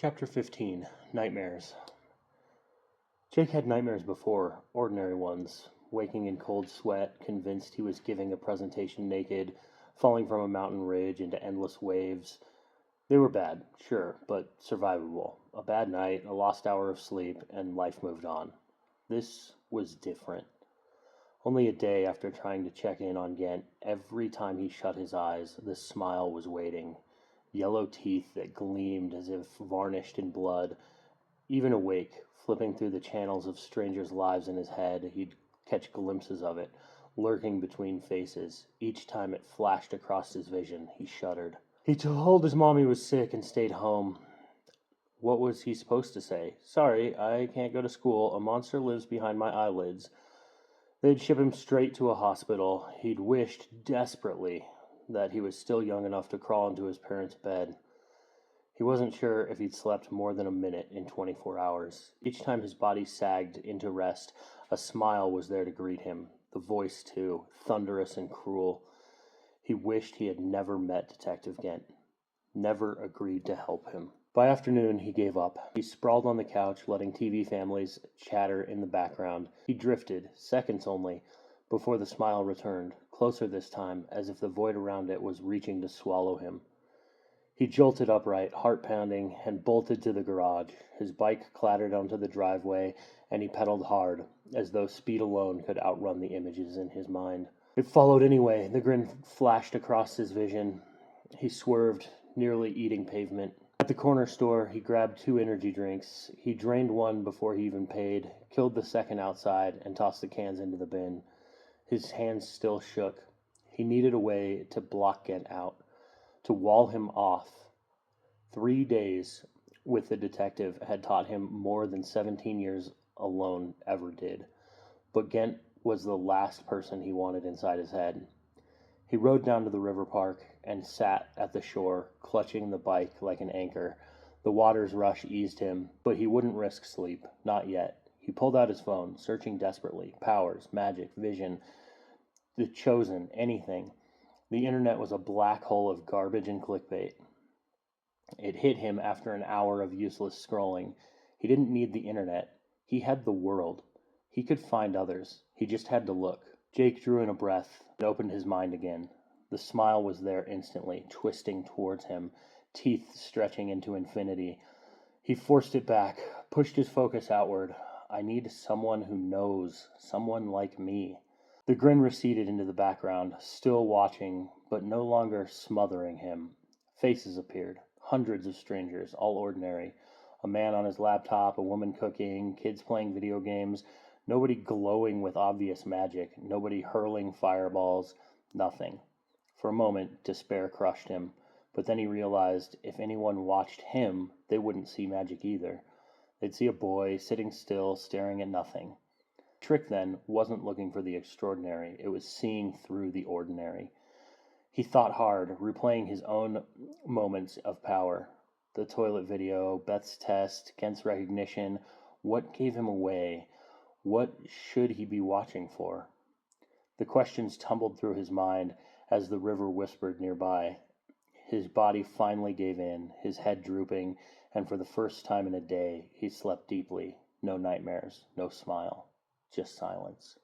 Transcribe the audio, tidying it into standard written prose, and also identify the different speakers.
Speaker 1: Chapter 15. Nightmares. Jake had nightmares before, ordinary ones, waking in cold sweat, convinced he was giving a presentation naked, falling from a mountain ridge into endless waves. They were bad, sure, but survivable. A bad night, a lost hour of sleep, and life moved on. This was different. Only a day after trying to check in on Ghent, every time he shut his eyes, the smile was waiting. Yellow teeth that gleamed as if varnished in blood. Even awake, flipping through the channels of strangers' lives in his head, he'd catch glimpses of it, lurking between faces. Each time it flashed across his vision, he shuddered. He told his mom he was sick and stayed home. What was he supposed to say? Sorry, I can't go to school. A monster lives behind my eyelids. They'd ship him straight to a hospital. He'd wished desperately that he was still young enough to crawl into his parents' bed. He wasn't sure if he'd slept more than a minute in 24 hours. Each time his body sagged into rest, a smile was there to greet him. The voice, too, thunderous and cruel. He wished he had never met Detective Ghent, never agreed to help him. By afternoon, he gave up. He sprawled on the couch, letting TV families chatter in the background. He drifted, seconds only, before the smile returned, closer this time, as if the void around it was reaching to swallow him. He jolted upright, heart pounding, and bolted to the garage. His bike clattered onto the driveway, and he pedaled hard, as though speed alone could outrun the images in his mind. It followed anyway. The grin flashed across his vision. He swerved, nearly eating pavement. At the corner store, he grabbed 2 energy drinks. He drained one before he even paid, killed the second outside, and tossed the cans into the bin. His hands still shook. He needed a way to block Ghent out, to wall him off. 3 days with the detective had taught him more than 17 years alone ever did. But Ghent was the last person he wanted inside his head. He rode down to the river park and sat at the shore, clutching the bike like an anchor. The water's rush eased him, but he wouldn't risk sleep, not yet. He pulled out his phone, searching desperately. Powers, magic, vision, the chosen, anything. The internet was a black hole of garbage and clickbait. It hit him after an hour of useless scrolling. He didn't need the internet. He had the world. He could find others. He just had to look. Jake drew in a breath and opened his mind again. The smile was there instantly, twisting towards him, teeth stretching into infinity. He forced it back, pushed his focus outward. I need someone who knows, someone like me. The grin receded into the background, still watching, but no longer smothering him. Faces appeared, hundreds of strangers, all ordinary. A man on his laptop, a woman cooking, kids playing video games. Nobody glowing with obvious magic, nobody hurling fireballs, nothing. For a moment, despair crushed him, but then he realized if anyone watched him, they wouldn't see magic either. They'd see a boy sitting still, staring at nothing. The trick, then, wasn't looking for the extraordinary, it was seeing through the ordinary. He thought hard, replaying his own moments of power. The toilet video, Beth's test, Kent's recognition. What gave him away? What should he be watching for? The questions tumbled through his mind as the river whispered nearby. His body finally gave in, his head drooping, and for the first time in a day, he slept deeply. No nightmares, no smile, just silence.